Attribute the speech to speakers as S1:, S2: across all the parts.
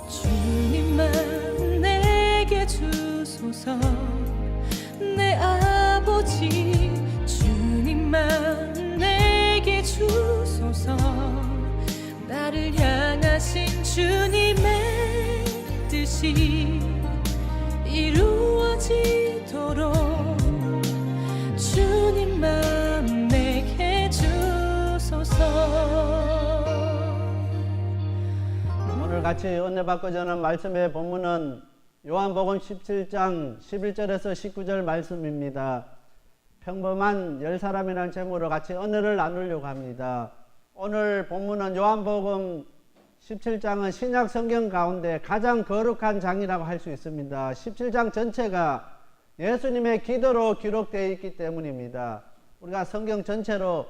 S1: 주님만 내게 주소서. 내 아버지 주님만 내게 주소서. 나를 향하신 주님의 뜻이 이루어지도록 주님만 내게 주소서.
S2: 오늘 같이 은혜 받고 전한 말씀의 본문은 요한복음 17장 11절에서 19절 말씀입니다. 평범한 10사람이라는 제목으로 같이 은혜를 나누려고 합니다. 오늘 본문은 요한복음 17장은 신약 성경 가운데 가장 거룩한 장이라고 할 수 있습니다. 17장 전체가 예수님의 기도로 기록되어 있기 때문입니다. 우리가 성경 전체로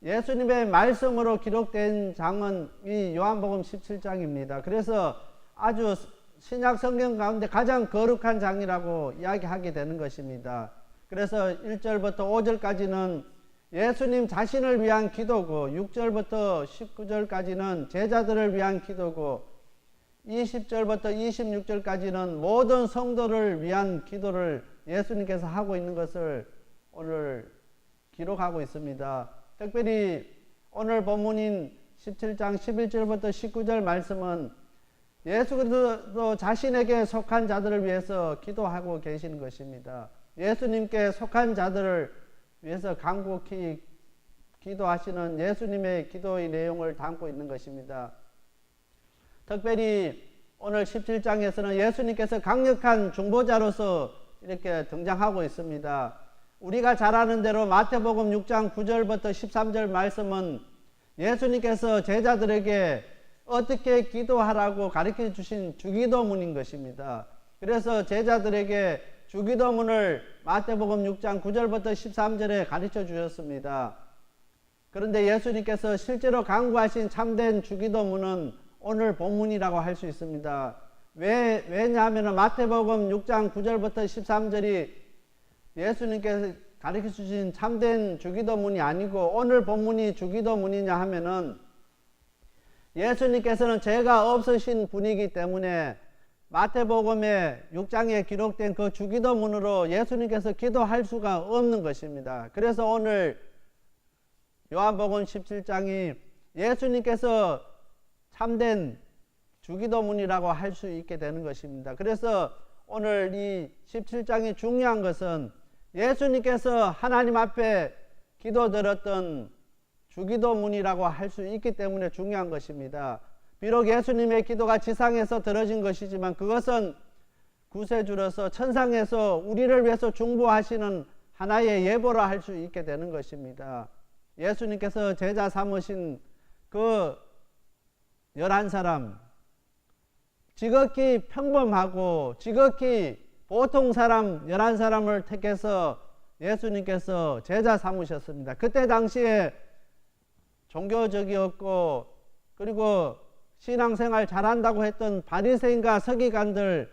S2: 예수님의 말씀으로 기록된 장은 이 요한복음 17장입니다. 그래서 아주 신약 성경 가운데 가장 거룩한 장이라고 이야기하게 되는 것입니다. 그래서 1절부터 5절까지는 예수님 자신을 위한 기도고 6절부터 19절까지는 제자들을 위한 기도고 20절부터 26절까지는 모든 성도를 위한 기도를 예수님께서 하고 있는 것을 오늘 기록하고 있습니다. 특별히 오늘 본문인 17장 11절부터 19절 말씀은 예수 그리스도 자신에게 속한 자들을 위해서 기도하고 계시는 것입니다. 예수님께 속한 자들을 위해서 간곡히 기도하시는 예수님의 기도의 내용을 담고 있는 것입니다. 특별히 오늘 17장에서는 예수님께서 강력한 중보자로서 이렇게 등장하고 있습니다. 우리가 잘 아는 대로 마태복음 6장 9절부터 13절 말씀은 예수님께서 제자들에게 어떻게 기도하라고 가르쳐 주신 주기도문인 것입니다. 그래서 제자들에게 주기도문을 마태복음 6장 9절부터 13절에 가르쳐 주셨습니다. 그런데 예수님께서 실제로 강구하신 참된 주기도문은 오늘 본문이라고 할 수 있습니다. 왜냐하면 마태복음 6장 9절부터 13절이 예수님께서 가르쳐 주신 참된 주기도문이 아니고 오늘 본문이 주기도문이냐 하면은 예수님께서는 죄가 없으신 분이기 때문에 마태복음의 6장에 기록된 그 주기도문으로 예수님께서 기도할 수가 없는 것입니다. 그래서 오늘 요한복음 17장이 예수님께서 참된 주기도문이라고 할 수 있게 되는 것입니다. 그래서 오늘 이 17장이 중요한 것은 예수님께서 하나님 앞에 기도드렸던 주기도문이라고 할 수 있기 때문에 중요한 것입니다. 비록 예수님의 기도가 지상에서 들어진 것이지만 그것은 구세주로서 천상에서 우리를 위해서 중보하시는 하나의 예보라 할 수 있게 되는 것입니다. 예수님께서 제자 삼으신 그 11사람, 지극히 평범하고 지극히 보통 사람 11사람을 택해서 예수님께서 제자 삼으셨습니다. 그때 당시에 종교적이었고 그리고 신앙생활 잘한다고 했던 바리새인과 서기관들,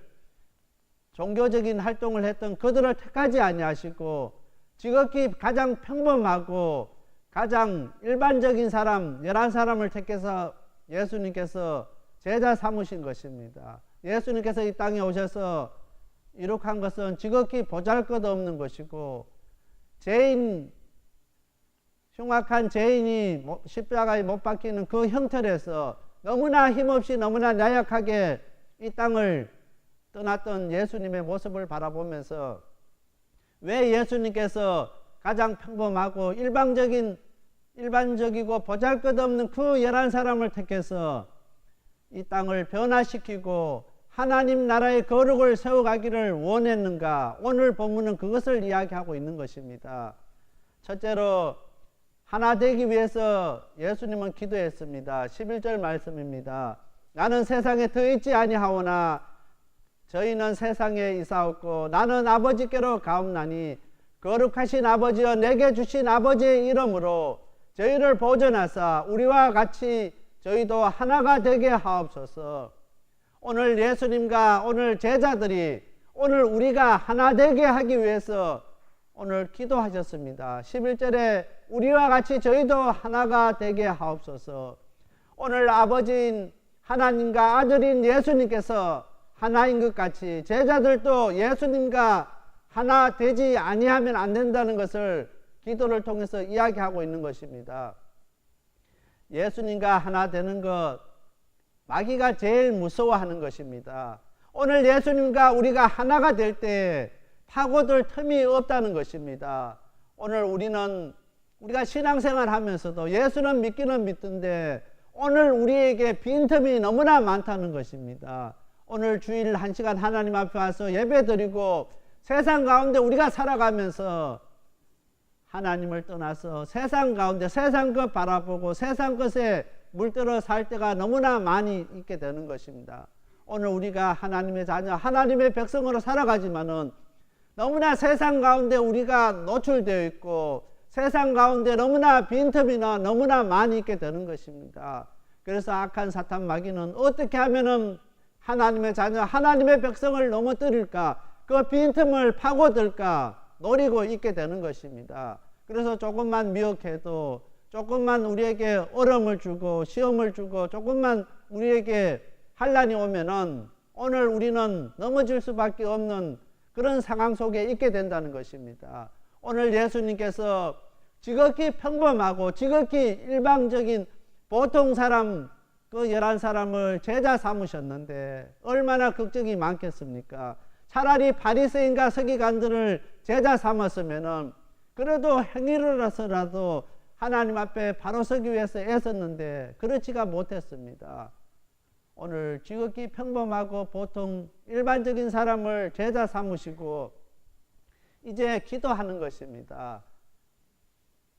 S2: 종교적인 활동을 했던 그들을 택하지 아니하시고 지극히 가장 평범하고 가장 일반적인 사람 11사람을 택해서 예수님께서 제자 삼으신 것입니다. 예수님께서 이 땅에 오셔서 이룩한 것은 지극히 보잘것없는 것이고 흉악한 죄인이 십자가에 못 박히는 그 형틀에서 너무나 힘없이 너무나 나약하게 이 땅을 떠났던 예수님의 모습을 바라보면서 왜 예수님께서 가장 평범하고 일반적이고 보잘것없는 그 11사람을 택해서 이 땅을 변화시키고 하나님 나라의 거룩을 세워가기를 원했는가? 오늘 본문은 그것을 이야기하고 있는 것입니다. 첫째로 하나 되기 위해서 예수님은 기도했습니다. 11절 말씀입니다. 나는 세상에 더 있지 아니하오나 저희는 세상에 있사옵고 나는 아버지께로 가옵나니 거룩하신 아버지여 내게 주신 아버지의 이름으로 저희를 보존하사 우리와 같이 저희도 하나가 되게 하옵소서. 오늘 예수님과 오늘 제자들이 오늘 우리가 하나 되게 하기 위해서 오늘 기도하셨습니다. 11절에 우리와 같이 저희도 하나가 되게 하옵소서. 오늘 아버지인 하나님과 아들인 예수님께서 하나인 것 같이 제자들도 예수님과 하나 되지 아니하면 안 된다는 것을 기도를 통해서 이야기하고 있는 것입니다. 예수님과 하나 되는 것, 마귀가 제일 무서워하는 것입니다. 오늘 예수님과 우리가 하나가 될 때 파고들 틈이 없다는 것입니다. 오늘 우리가 신앙생활 하면서도 예수는 믿기는 믿던데 오늘 우리에게 빈틈이 너무나 많다는 것입니다. 오늘 주일 1시간 하나님 앞에 와서 예배드리고 세상 가운데 우리가 살아가면서 하나님을 떠나서 세상 가운데 세상 것 바라보고 세상 것에 물들어 살 때가 너무나 많이 있게 되는 것입니다. 오늘 우리가 하나님의 자녀, 하나님의 백성으로 살아가지만은 너무나 세상 가운데 우리가 노출되어 있고 세상 가운데 너무나 빈틈이나 너무나 많이 있게 되는 것입니다. 그래서 악한 사탄 마귀는 어떻게 하면은 하나님의 자녀, 하나님의 백성을 넘어뜨릴까, 그 빈틈을 파고들까 노리고 있게 되는 것입니다. 그래서 조금만 미혹해도, 조금만 우리에게 어려움을 주고 시험을 주고 조금만 우리에게 환난이 오면은 오늘 우리는 넘어질 수밖에 없는 그런 상황 속에 있게 된다는 것입니다. 오늘 예수님께서 지극히 평범하고 지극히 일방적인 보통 사람, 그 11사람을 제자 삼으셨는데 얼마나 걱정이 많겠습니까? 차라리 바리새인과 서기관들을 제자 삼았으면은 그래도 행위로서라도 하나님 앞에 바로 서기 위해서 애썼는데 그렇지가 못했습니다. 오늘 지극히 평범하고 보통 일반적인 사람을 제자 삼으시고 이제 기도하는 것입니다.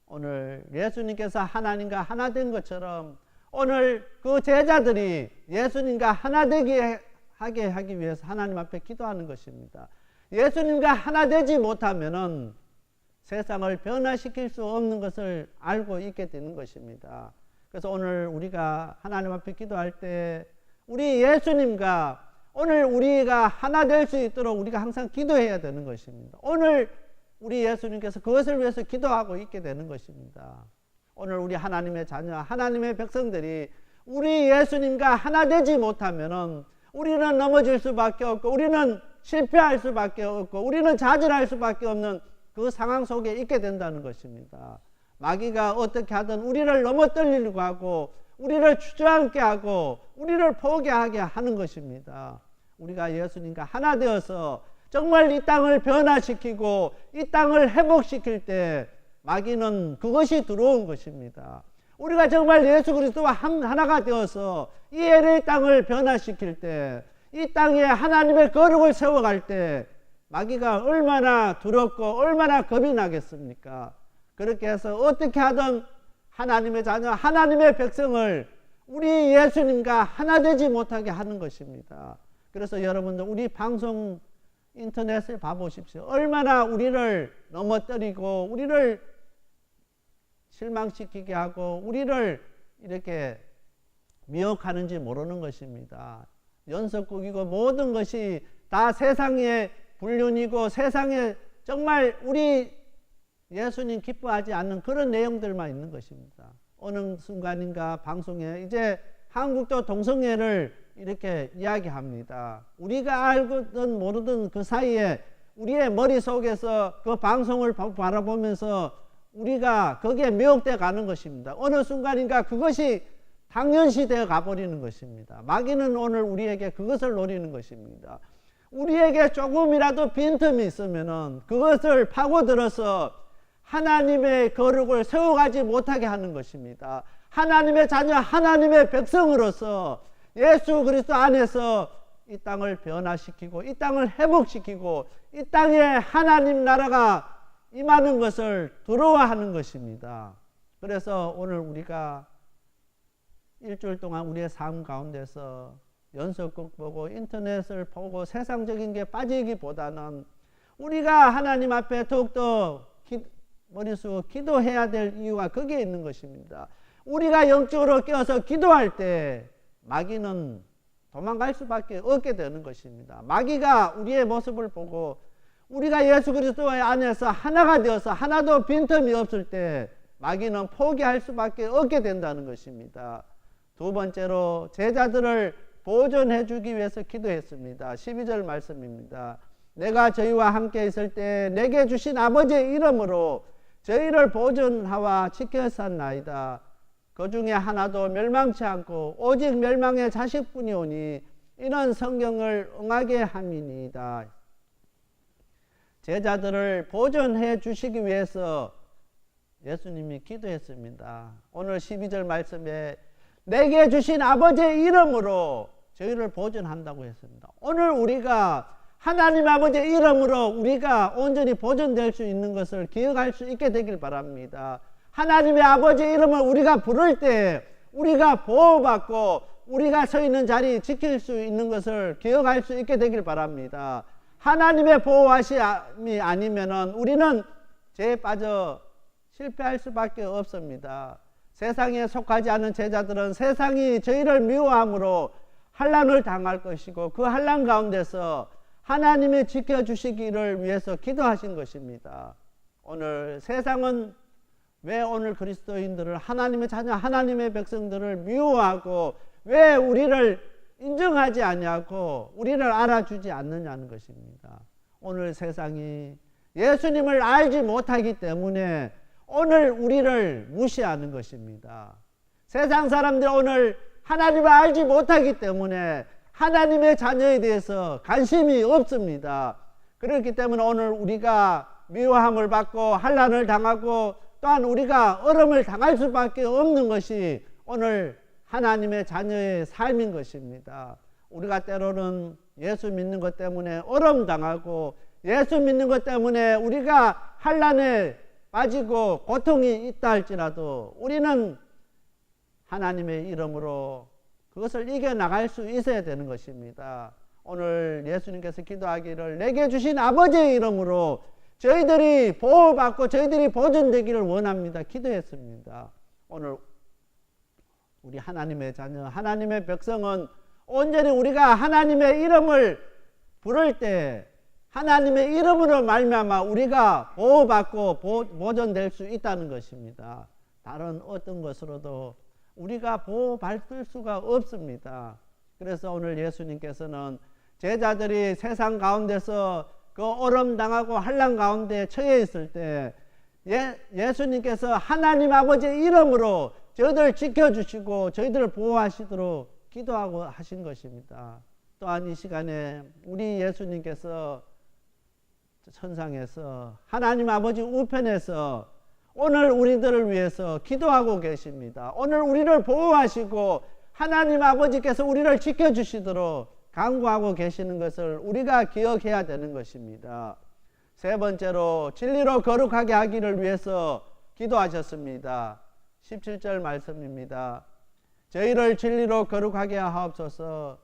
S2: 오늘 예수님께서 하나님과 하나 된 것처럼 오늘 그 제자들이 예수님과 하나 되게 하기 위해서 하나님 앞에 기도하는 것입니다. 예수님과 하나 되지 못하면은 세상을 변화시킬 수 없는 것을 알고 있게 되는 것입니다. 그래서 오늘 우리가 하나님 앞에 기도할 때 우리 예수님과 오늘 우리가 하나 될 수 있도록 우리가 항상 기도해야 되는 것입니다. 오늘 우리 예수님께서 그것을 위해서 기도하고 있게 되는 것입니다. 오늘 우리 하나님의 자녀, 하나님의 백성들이 우리 예수님과 하나 되지 못하면은 우리는 넘어질 수밖에 없고 우리는 실패할 수밖에 없고 우리는 좌절할 수밖에 없는 그 상황 속에 있게 된다는 것입니다. 마귀가 어떻게 하든 우리를 넘어뜨리려고 하고 우리를 주저앉게 하고 우리를 포기하게 하는 것입니다. 우리가 예수님과 하나 되어서 정말 이 땅을 변화시키고 이 땅을 회복시킬 때 마귀는 그것이 들어온 것입니다. 우리가 정말 예수 그리스도와 하나가 되어서 이 LA 땅을 변화시킬 때, 이 땅에 하나님의 거룩을 세워갈 때 마귀가 얼마나 두렵고 얼마나 겁이 나겠습니까? 그렇게 해서 어떻게 하든 하나님의 자녀, 하나님의 백성을 우리 예수님과 하나 되지 못하게 하는 것입니다. 그래서 여러분들 우리 방송 인터넷을 봐보십시오. 얼마나 우리를 넘어뜨리고 우리를 실망시키게 하고 우리를 이렇게 미혹하는지 모르는 것입니다. 연속극이고 모든 것이 다 세상의 불륜이고 세상에 정말 우리 예수님 기뻐하지 않는 그런 내용들만 있는 것입니다. 어느 순간인가 방송에 이제 한국도 동성애를 이렇게 이야기합니다. 우리가 알든 모르든 그 사이에 우리의 머릿속에서 그 방송을 바라보면서 우리가 거기에 미혹되어 가는 것입니다. 어느 순간인가 그것이 당연시되어 가버리는 것입니다. 마귀는 오늘 우리에게 그것을 노리는 것입니다. 우리에게 조금이라도 빈틈이 있으면은 그것을 파고들어서 하나님의 거룩을 세워가지 못하게 하는 것입니다. 하나님의 자녀, 하나님의 백성으로서 예수 그리스도 안에서 이 땅을 변화시키고 이 땅을 회복시키고 이 땅에 하나님 나라가 임하는 것을 두려워하는 것입니다. 그래서 오늘 우리가 일주일 동안 우리의 삶 가운데서 연속극 보고 인터넷을 보고 세상적인 게 빠지기보다는 우리가 하나님 앞에 더욱더 머릿속으로 기도해야 될 이유가 거기에 있는 것입니다. 우리가 영적으로 깨어서 기도할 때 마귀는 도망갈 수밖에 없게 되는 것입니다. 마귀가 우리의 모습을 보고 우리가 예수 그리스도 안에서 하나가 되어서 하나도 빈틈이 없을 때 마귀는 포기할 수밖에 없게 된다는 것입니다. 두 번째로 제자들을 보존해 주기 위해서 기도했습니다. 12절 말씀입니다. 내가 저희와 함께 있을 때 내게 주신 아버지의 이름으로 저희를 보존하와 지켰었나이다. 그 중에 하나도 멸망치 않고 오직 멸망의 자식뿐이오니 이는 성경을 응하게 함이니이다. 제자들을 보존해 주시기 위해서 예수님이 기도했습니다. 오늘 12절 말씀에 내게 주신 아버지의 이름으로 저희를 보존한다고 했습니다. 오늘 우리가 하나님 아버지의 이름으로 우리가 온전히 보존될 수 있는 것을 기억할 수 있게 되길 바랍니다. 하나님의 아버지의 이름을 우리가 부를 때 우리가 보호받고 우리가 서 있는 자리 지킬 수 있는 것을 기억할 수 있게 되길 바랍니다. 하나님의 보호하심이 아니면은 우리는 죄에 빠져 실패할 수밖에 없습니다. 세상에 속하지 않은 제자들은 세상이 저희를 미워함으로 환난을 당할 것이고 그 환난 가운데서 하나님이 지켜주시기를 위해서 기도하신 것입니다. 오늘 세상은 왜 오늘 그리스도인들을 하나님의 자녀 하나님의 백성들을 미워하고 왜 우리를 인정하지 않냐고 우리를 알아주지 않느냐는 것입니다. 오늘 세상이 예수님을 알지 못하기 때문에 오늘 우리를 무시하는 것입니다. 세상 사람들 오늘 하나님을 알지 못하기 때문에 하나님의 자녀에 대해서 관심이 없습니다. 그렇기 때문에 오늘 우리가 미워함을 받고 환난을 당하고 또한 우리가 어려움을 당할 수밖에 없는 것이 오늘 하나님의 자녀의 삶인 것입니다. 우리가 때로는 예수 믿는 것 때문에 어려움 당하고 예수 믿는 것 때문에 우리가 환난에 빠지고 고통이 있다 할지라도 우리는 하나님의 이름으로 그것을 이겨나갈 수 있어야 되는 것입니다. 오늘 예수님께서 기도하기를 내게 주신 아버지의 이름으로 저희들이 보호받고 저희들이 보존되기를 원합니다. 기도했습니다. 오늘 우리 하나님의 자녀 하나님의 백성은 온전히 우리가 하나님의 이름을 부를 때 하나님의 이름으로 말미암아 우리가 보호받고 보존될 수 있다는 것입니다. 다른 어떤 것으로도 우리가 보호받을 수가 없습니다. 그래서 오늘 예수님께서는 제자들이 세상 가운데서 그 어려움 당하고 환난 가운데 처해 있을 때 예수님께서 하나님 아버지의 이름으로 저희들 지켜주시고 저희들을 보호하시도록 기도하고 하신 것입니다. 또한 이 시간에 우리 예수님께서 천상에서 하나님 아버지 우편에서 오늘 우리들을 위해서 기도하고 계십니다. 오늘 우리를 보호하시고 하나님 아버지께서 우리를 지켜주시도록 간구하고 계시는 것을 우리가 기억해야 되는 것입니다. 세 번째로 진리로 거룩하게 하기를 위해서 기도하셨습니다. 17절 말씀입니다. 저희를 진리로 거룩하게 하옵소서.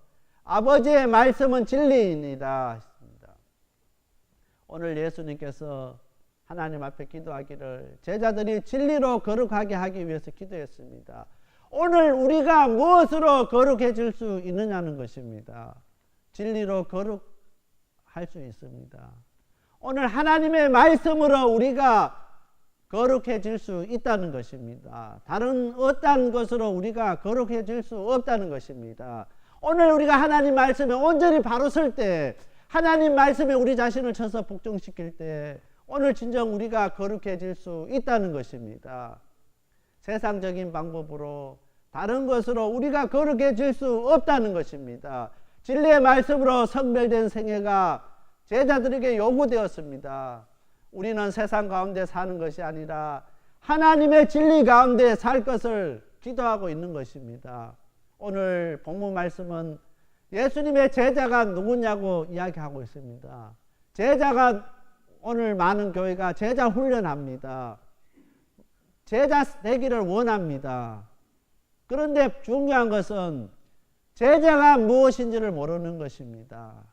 S2: 아버지의 말씀은 진리입니다. 오늘 예수님께서 하나님 앞에 기도하기를 제자들이 진리로 거룩하게 하기 위해서 기도했습니다. 오늘 우리가 무엇으로 거룩해질 수 있느냐는 것입니다. 진리로 거룩할 수 있습니다. 오늘 하나님의 말씀으로 우리가 거룩해질 수 있다는 것입니다. 다른 어떤 것으로 우리가 거룩해질 수 없다는 것입니다. 오늘 우리가 하나님 말씀에 온전히 바로 설 때 하나님 말씀에 우리 자신을 쳐서 복종시킬 때 오늘 진정 우리가 거룩해질 수 있다는 것입니다. 세상적인 방법으로 다른 것으로 우리가 거룩해질 수 없다는 것입니다. 진리의 말씀으로 성별된 생애가 제자들에게 요구되었습니다. 우리는 세상 가운데 사는 것이 아니라 하나님의 진리 가운데 살 것을 기도하고 있는 것입니다. 오늘 본문 말씀은 예수님의 제자가 누구냐고 이야기하고 있습니다. 제자가 오늘 많은 교회가 제자 훈련합니다. 제자 되기를 원합니다. 그런데 중요한 것은 제자가 무엇인지를 모르는 것입니다.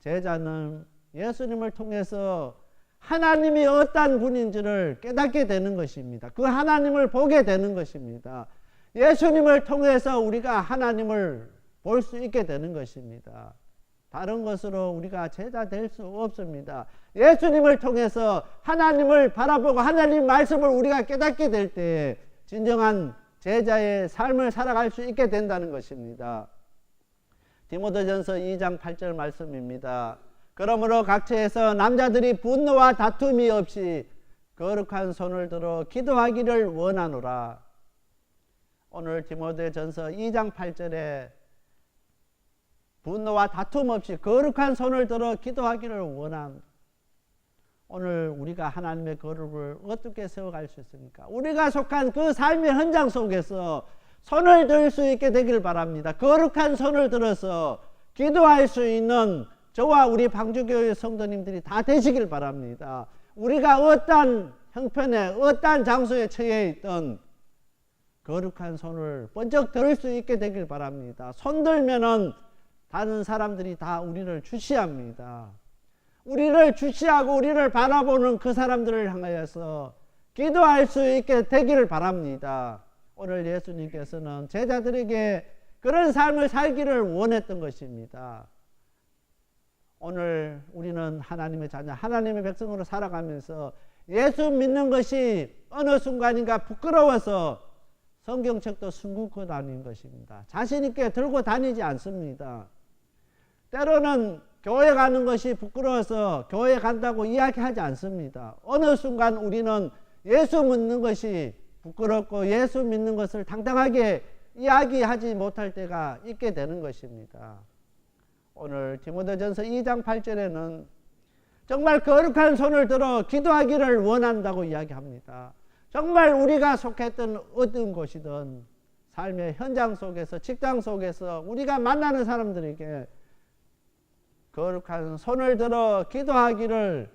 S2: 제자는 예수님을 통해서 하나님이 어떤 분인지를 깨닫게 되는 것입니다. 그 하나님을 보게 되는 것입니다. 예수님을 통해서 우리가 하나님을 볼 수 있게 되는 것입니다. 다른 것으로 우리가 제자 될 수 없습니다. 예수님을 통해서 하나님을 바라보고 하나님 말씀을 우리가 깨닫게 될 때 진정한 제자의 삶을 살아갈 수 있게 된다는 것입니다. 디모데전서 2장 8절 말씀입니다. 그러므로 각처에서 남자들이 분노와 다툼이 없이 거룩한 손을 들어 기도하기를 원하노라. 오늘 디모데전서 2장 8절에 분노와 다툼 없이 거룩한 손을 들어 기도하기를 원함. 오늘 우리가 하나님의 거룩을 어떻게 세워갈 수 있습니까? 우리가 속한 그 삶의 현장 속에서 손을 들 수 있게 되길 바랍니다. 거룩한 손을 들어서 기도할 수 있는 저와 우리 방주교회 성도님들이 다 되시길 바랍니다. 우리가 어떠한 형편에 어떠한 장소에 처해 있던 거룩한 손을 번쩍 들 수 있게 되길 바랍니다. 손 들면은 다른 사람들이 다 우리를 주시합니다. 우리를 주시하고 우리를 바라보는 그 사람들을 향하여서 기도할 수 있게 되기를 바랍니다. 오늘 예수님께서는 제자들에게 그런 삶을 살기를 원했던 것입니다. 오늘 우리는 하나님의 자녀, 하나님의 백성으로 살아가면서 예수 믿는 것이 어느 순간인가 부끄러워서 성경책도 숨기고 다니는 것입니다. 자신 있게 들고 다니지 않습니다. 때로는 교회 가는 것이 부끄러워서 교회 간다고 이야기하지 않습니다. 어느 순간 우리는 예수 믿는 것이 부끄럽고 예수 믿는 것을 당당하게 이야기하지 못할 때가 있게 되는 것입니다. 오늘 디모데전서 2장 8절에는 정말 거룩한 손을 들어 기도하기를 원한다고 이야기합니다. 정말 우리가 속했던 어떤 곳이든 삶의 현장 속에서 직장 속에서 우리가 만나는 사람들에게 거룩한 손을 들어 기도하기를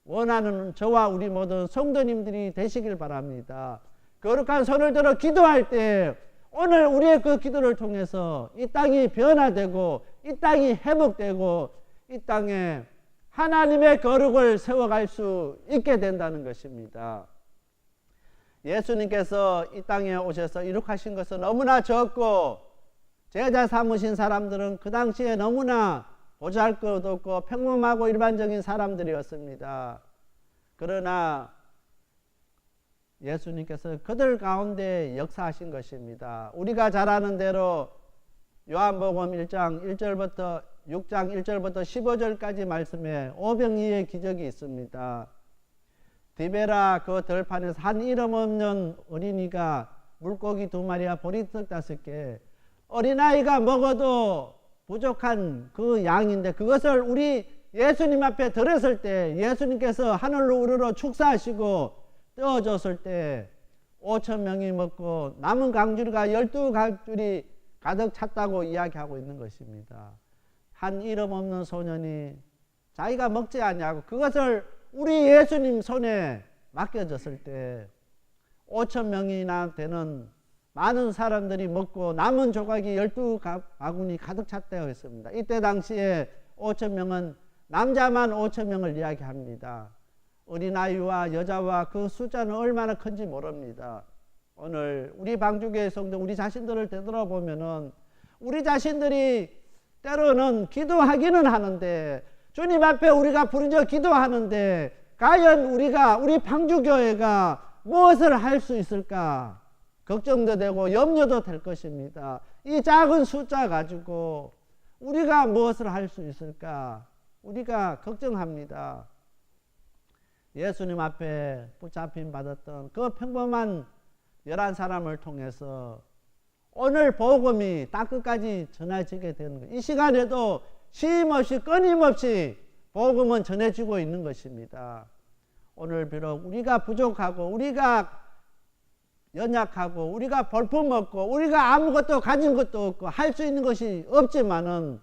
S2: 원하는 저와 우리 모든 성도님들이 되시길 바랍니다. 거룩한 손을 들어 기도할 때 오늘 우리의 그 기도를 통해서 이 땅이 변화되고 이 땅이 회복되고 이 땅에 하나님의 거룩을 세워갈 수 있게 된다는 것입니다. 예수님께서 이 땅에 오셔서 이룩하신 것은 너무나 적고 제자 삼으신 사람들은 그 당시에 너무나 보잘것없고 평범하고 일반적인 사람들이었습니다. 그러나 예수님께서 그들 가운데 역사하신 것입니다. 우리가 잘 아는 대로 요한복음 1장 1절부터 6장 1절부터 15절까지 말씀에 오병이의 기적이 있습니다. 디베라 그 들판에서 한 이름 없는 어린이가 물고기 2마리와 보리떡 5개, 어린아이가 먹어도 부족한 그 양인데 그것을 우리 예수님 앞에 들었을 때 예수님께서 하늘로 우러러 축사하시고 떼어줬을 때 5,000명이 먹고 남은 강줄과 12강줄이 가득 찼다고 이야기하고 있는 것입니다. 한 이름 없는 소년이 자기가 먹지 않냐고 그것을 우리 예수님 손에 맡겨졌을 때 5,000명이나 되는 많은 사람들이 먹고 남은 조각이 12바구니 가득 찼다고 했습니다. 이때 당시에 5,000명은 남자만 5,000명을 이야기합니다. 어린아이와 여자와 그 숫자는 얼마나 큰지 모릅니다. 오늘 우리 방주교회 성도 우리 자신들을 되돌아보면은 우리 자신들이 때로는 기도하기는 하는데 주님 앞에 우리가 부르짖어 기도하는데 과연 우리 방주교회가 무엇을 할 수 있을까 걱정도 되고 염려도 될 것입니다. 이 작은 숫자 가지고 우리가 무엇을 할 수 있을까 우리가 걱정합니다. 예수님 앞에 붙잡힘 받았던 그 평범한 11사람을 통해서 오늘 복음이 땅끝까지 전해지게 되는 거예요. 이 시간에도 쉼없이 끊임없이 복음은 전해지고 있는 것입니다. 오늘 비록 우리가 부족하고 우리가 연약하고 우리가 볼품없고 우리가 아무것도 가진 것도 없고 할 수 있는 것이 없지만은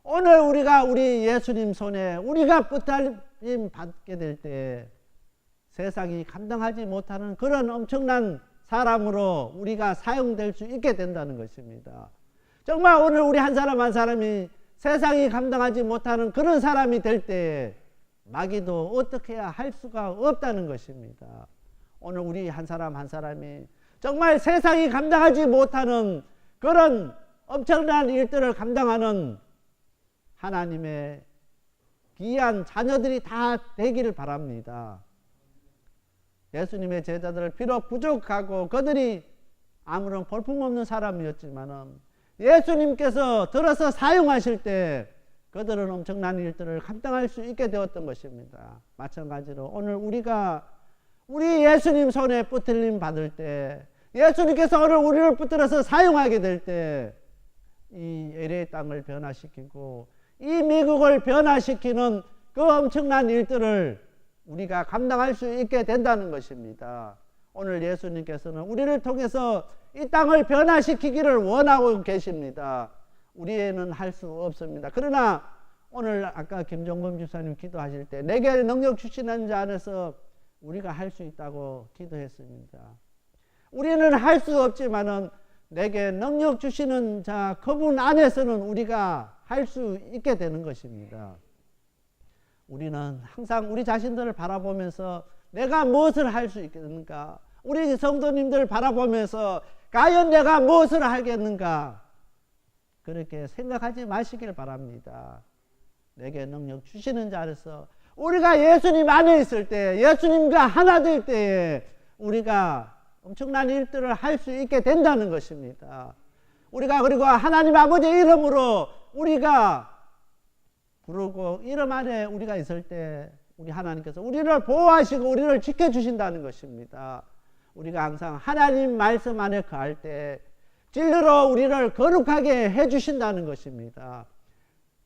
S2: 오늘 우리가 우리 예수님 손에 우리가 붙들림 받게 될 때 세상이 감당하지 못하는 그런 엄청난 사람으로 우리가 사용될 수 있게 된다는 것입니다. 정말 오늘 우리 한 사람 한 사람이 세상이 감당하지 못하는 그런 사람이 될 때 마귀도 어떻게 해야 할 수가 없다는 것입니다. 오늘 우리 한 사람 한 사람이 정말 세상이 감당하지 못하는 그런 엄청난 일들을 감당하는 하나님의 귀한 자녀들이 다 되기를 바랍니다. 예수님의 제자들을 비록 부족하고 그들이 아무런 볼품없는 사람이었지만은 예수님께서 들어서 사용하실 때 그들은 엄청난 일들을 감당할 수 있게 되었던 것입니다. 마찬가지로 오늘 우리 예수님 손에 붙들림 받을 때, 예수님께서 오늘 우리를 붙들어서 사용하게 될 때 이 LA 땅을 변화시키고 이 미국을 변화시키는 그 엄청난 일들을 우리가 감당할 수 있게 된다는 것입니다. 오늘 예수님께서는 우리를 통해서 이 땅을 변화시키기를 원하고 계십니다. 우리는 할 수 없습니다. 그러나 오늘 아까 김종범 집사님 기도하실 때 내게 능력 주시는 자 안에서 우리가 할 수 있다고 기도했습니다. 우리는 할 수 없지만은 내게 능력 주시는 자 그분 안에서는 우리가 할 수 있게 되는 것입니다. 우리는 항상 우리 자신들을 바라보면서 내가 무엇을 할 수 있겠는가, 우리 성도님들 바라보면서 과연 내가 무엇을 하겠는가, 그렇게 생각하지 마시길 바랍니다. 내게 능력 주시는 자로서 우리가 예수님 안에 있을 때, 예수님과 하나 될 때에 우리가 엄청난 일들을 할 수 있게 된다는 것입니다. 우리가 그리고 하나님 아버지 이름으로 우리가 부르고 이름 안에 우리가 있을 때 우리 하나님께서 우리를 보호하시고 우리를 지켜주신다는 것입니다. 우리가 항상 하나님 말씀 안에 거할 때 진리로 우리를 거룩하게 해주신다는 것입니다.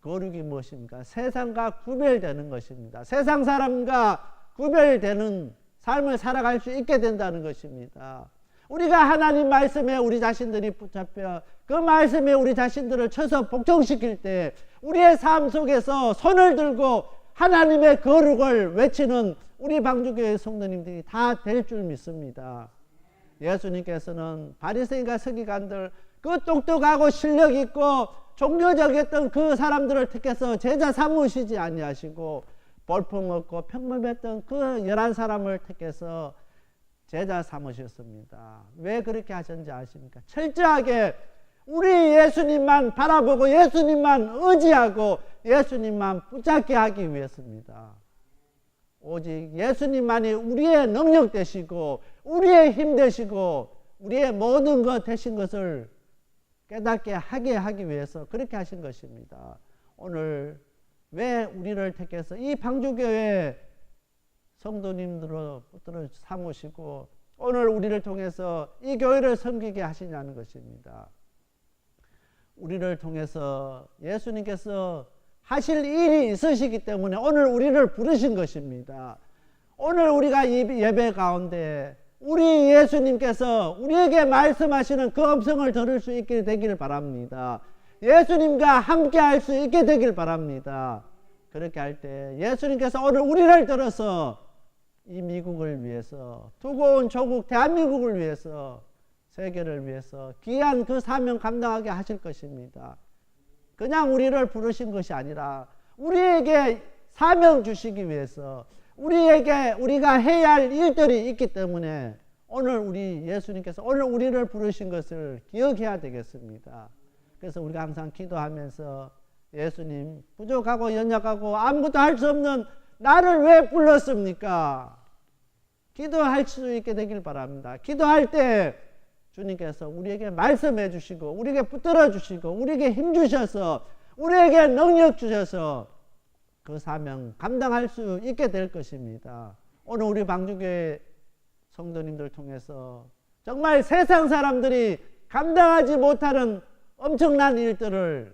S2: 거룩이 무엇입니까? 세상과 구별되는 것입니다. 세상 사람과 구별되는 삶을 살아갈 수 있게 된다는 것입니다. 우리가 하나님 말씀에 우리 자신들이 붙잡혀 그 말씀에 우리 자신들을 쳐서 복종시킬 때 우리의 삶 속에서 손을 들고 하나님의 거룩을 외치는 우리 방주교회 성도님들이 다 될 줄 믿습니다. 예수님께서는 바리새인과 서기관들, 그 똑똑하고 실력 있고 종교적이었던 그 사람들을 택해서 제자 삼으시지 아니하시고 볼품없고 평범했던 그 11사람을 택해서 제자 삼으셨습니다. 왜 그렇게 하셨는지 아십니까? 철저하게 우리 예수님만 바라보고 예수님만 의지하고 예수님만 붙잡게 하기 위해서입니다. 오직 예수님만이 우리의 능력 되시고 우리의 힘 되시고 우리의 모든 것 되신 것을 깨닫게 하게 하기 위해서 그렇게 하신 것입니다. 오늘 왜 우리를 택해서 이 방주교회 성도님들을 붙들어 삼으시고 오늘 우리를 통해서 이 교회를 섬기게 하시냐는 것입니다. 우리를 통해서 예수님께서 하실 일이 있으시기 때문에 오늘 우리를 부르신 것입니다. 오늘 우리가 이 예배 가운데 우리 예수님께서 우리에게 말씀하시는 그 음성을 들을 수 있게 되기를 바랍니다. 예수님과 함께 할 수 있게 되길 바랍니다. 그렇게 할 때 예수님께서 오늘 우리를 들어서 이 미국을 위해서, 두고 온 조국 대한민국을 위해서, 세계를 위해서 귀한 그 사명 감당하게 하실 것입니다. 그냥 우리를 부르신 것이 아니라 우리에게 사명 주시기 위해서 우리가 해야 할 일들이 있기 때문에 오늘 우리 예수님께서 오늘 우리를 부르신 것을 기억해야 되겠습니다. 그래서 우리가 항상 기도하면서 예수님, 부족하고 연약하고 아무것도 할 수 없는 나를 왜 불렀습니까? 기도할 수 있게 되길 바랍니다. 기도할 때 주님께서 우리에게 말씀해 주시고 우리에게 붙들어 주시고 우리에게 힘 주셔서 우리에게 능력 주셔서 그 사명 감당할 수 있게 될 것입니다. 오늘 우리 방주교회 성도님들 통해서 정말 세상 사람들이 감당하지 못하는 엄청난 일들을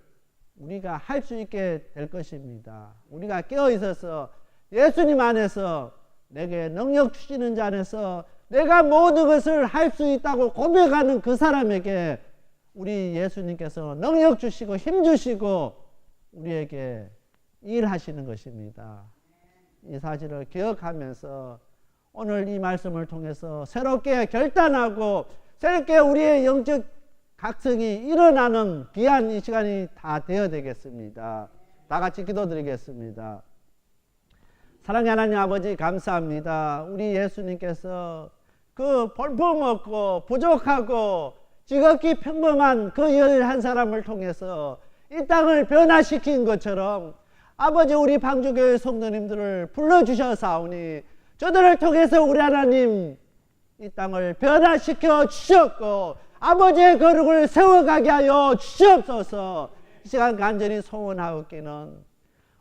S2: 우리가 할 수 있게 될 것입니다. 우리가 깨어 있어서 예수님 안에서 내게 능력 주시는 자 안에서 내가 모든 것을 할 수 있다고 고백하는 그 사람에게 우리 예수님께서 능력 주시고 힘 주시고 우리에게 일하시는 것입니다. 이 사실을 기억하면서 오늘 이 말씀을 통해서 새롭게 결단하고 새롭게 우리의 영적 각성이 일어나는 귀한 이 시간이 다 되어야 되겠습니다. 다 같이 기도드리겠습니다. 사랑의 하나님 아버지 감사합니다. 우리 예수님께서 그 볼품없고 부족하고 지극히 평범한 그 11사람을 통해서 이 땅을 변화시킨 것처럼 아버지 우리 방주교회 성도님들을 불러주셔사오니 저들을 통해서 우리 하나님 이 땅을 변화시켜 주셨고 아버지의 거룩을 세워가게 하여 주시옵소서. 이 시간 간절히 소원하옵기는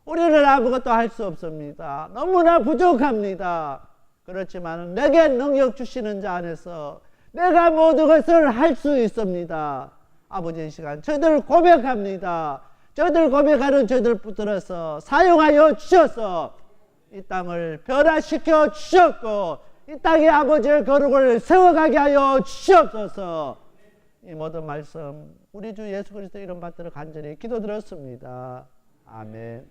S2: 우리는 아무것도 할 수 없습니다. 너무나 부족합니다. 그렇지만 내게 능력 주시는 자 안에서 내가 모든 것을 할 수 있습니다. 아버지 이 시간 저희들 고백합니다. 저희들 고백하는 저희들 붙들어서 사용하여 주셔서 이 땅을 변화시켜 주셨고 이 땅에 아버지의 거룩을 세워가게 하여 주시옵소서. 이 모든 말씀 우리 주 예수 그리스도 이름 받들어 간절히 기도드렸습니다. 아멘.